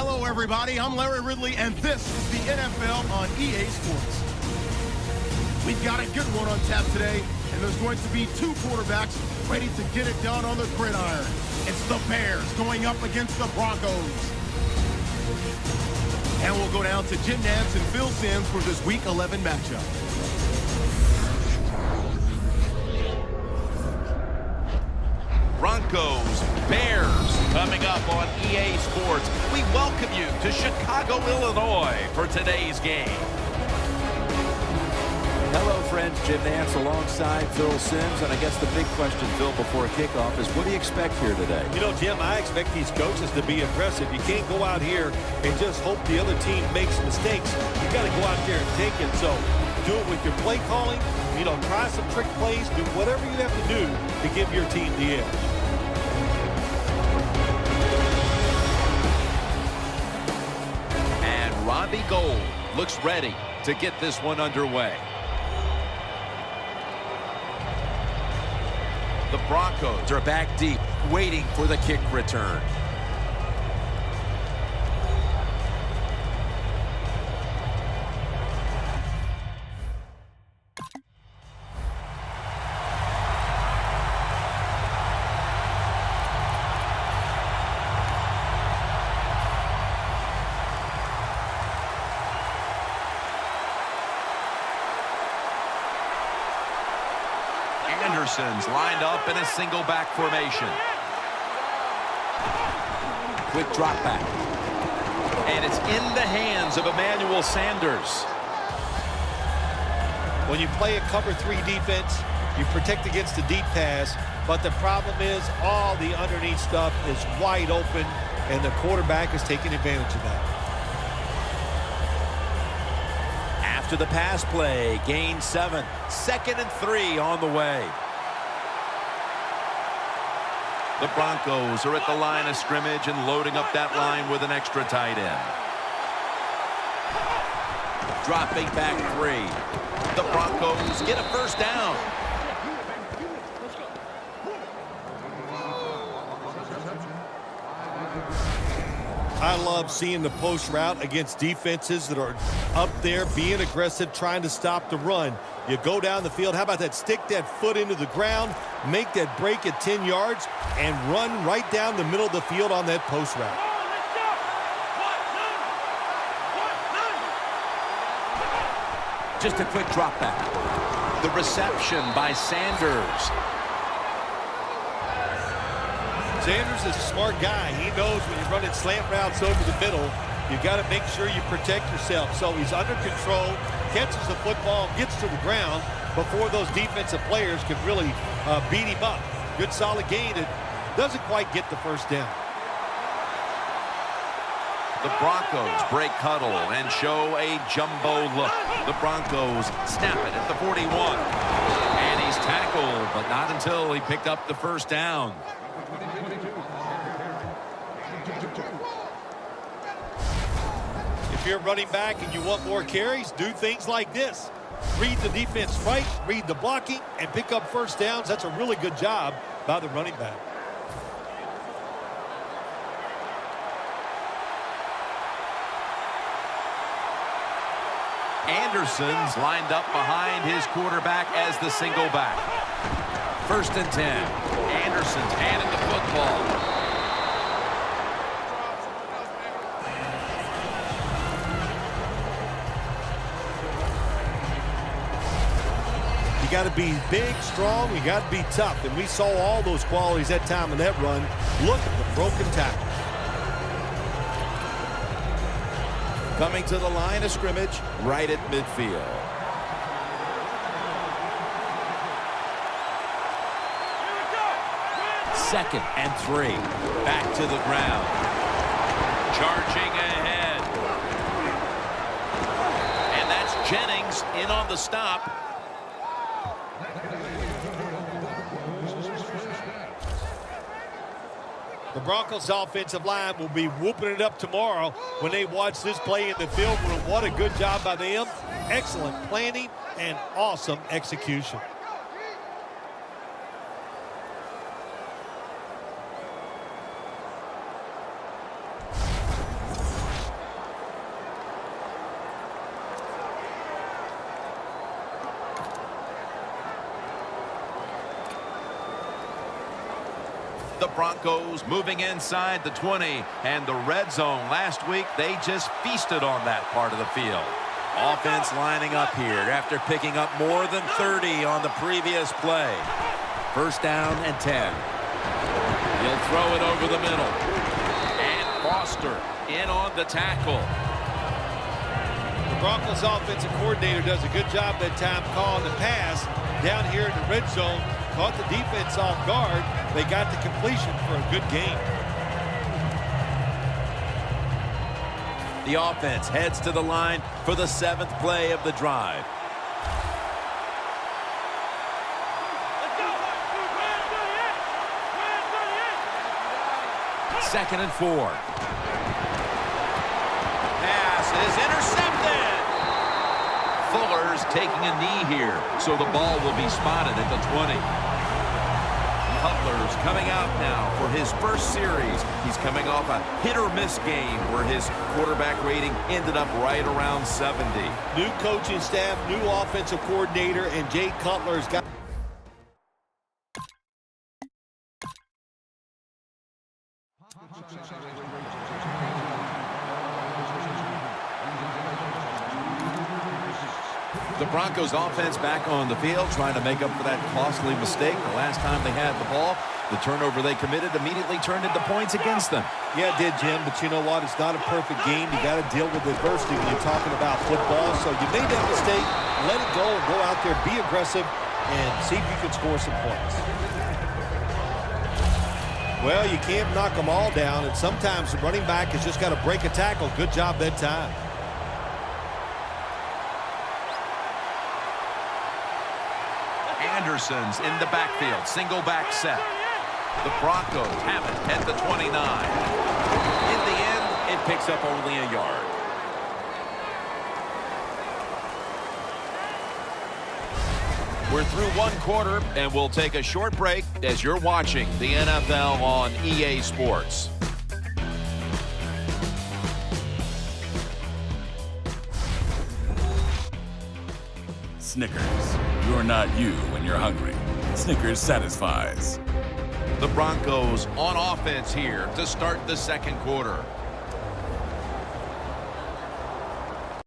Hello, everybody. I'm Larry Ridley, and this is the NFL on EA Sports. We've got a good one on tap today, and there's going to be two quarterbacks ready to get it done on the gridiron. It's the Bears going up against the Broncos. And we'll go down to Jim Nantz and Phil Simms for this Week 11 matchup. Broncos, Bears, coming up on EA Sports. We welcome you to Chicago, Illinois for today's game. Hello, friends. Jim Nantz alongside Phil Simms. And I guess the big question, Phil, before kickoff is what do you expect here today? You know, Jim, I expect these coaches to be aggressive. You can't go out here and just hope the other team makes mistakes. You got to go out there and take it. So do it with your play calling. You know, try some trick plays. Do whatever you have to do to give your team the edge. And Robbie Gould looks ready to get this one underway. The Broncos are back deep, waiting for the kick return. Anderson's lined up in a single back formation. Quick drop back. And it's in the hands of Emmanuel Sanders. When you play a cover 3 defense, you protect against the deep pass, but the problem is all the underneath stuff is wide open, and the quarterback is taking advantage of that. After the pass play, gain 7. 2nd and 3 on the way. The Broncos are at the line of scrimmage and loading up that line with an extra tight end. Dropping back 3. The Broncos get a first down. I love seeing the post route against defenses that are up there being aggressive, trying to stop the run. You go down the field. How about that? Stick that foot into the ground, make that break at 10 yards, and run right down the middle of the field on that post route. Just a quick drop back. The reception by Sanders. Sanders is a smart guy. He knows when you're running slant routes over the middle, you got to make sure you protect yourself. So he's under control, catches the football, gets to the ground before those defensive players can really beat him up. Good solid gain. It doesn't quite get the first down. The Broncos break huddle and show a jumbo look. The Broncos snap it at the 41. And he's tackled, but not until he picked up the first down. If you're running back and you want more carries, do things like this. Read the defense right, read the blocking, and pick up first downs. That's a really good job by the running back. Anderson's lined up behind his quarterback as the single back. 1st and 10. Anderson's handing the football. You got to be big, strong. You got to be tough. And we saw all those qualities that time in that run. Look at the broken tackle. Coming to the line of scrimmage right at midfield. Second and 3. Back to the ground. Charging ahead. And that's Jennings in on the stop. The Broncos offensive line will be whooping it up tomorrow when they watch this play in the field room. What a good job by them. Excellent planning and awesome execution. The Broncos moving inside the 20 and the red zone. Last week, they just feasted on that part of the field. Offense lining up here after picking up more than 30 on the previous play. First down and 10. He'll throw it over the middle. And Foster in on the tackle. The Broncos offensive coordinator does a good job that time calling the pass down here in the red zone. Caught the defense off guard. They got the completion for a good game. The offense heads to the line for the 7th play of the drive. Second and 4. Pass is intercepted. Fuller's taking a knee here, so the ball will be spotted at the 20. Cutler's coming out now for his first series. He's coming off a hit-or-miss game where his quarterback rating ended up right around 70. New coaching staff, new offensive coordinator, and Jay Cutler's got... The Broncos offense back on the field trying to make up for that costly mistake. The last time they had the ball, the turnover they committed immediately turned into points against them. Yeah, it did, Jim, but you know what? It's not a perfect game. You got to deal with adversity when you're talking about football. So you made that mistake, let it go, and go out there, be aggressive, and see if you can score some points. Well, you can't knock them all down, and sometimes the running back has just got to break a tackle. Good job that time. Anderson's in the backfield, single back set. The Broncos have it at the 29. In the end, it picks up only a yard. We're through one quarter, and we'll take a short break as you're watching the NFL on EA Sports. Snickers. You're not you when you're hungry. Snickers satisfies. The Broncos on offense here to start the second quarter.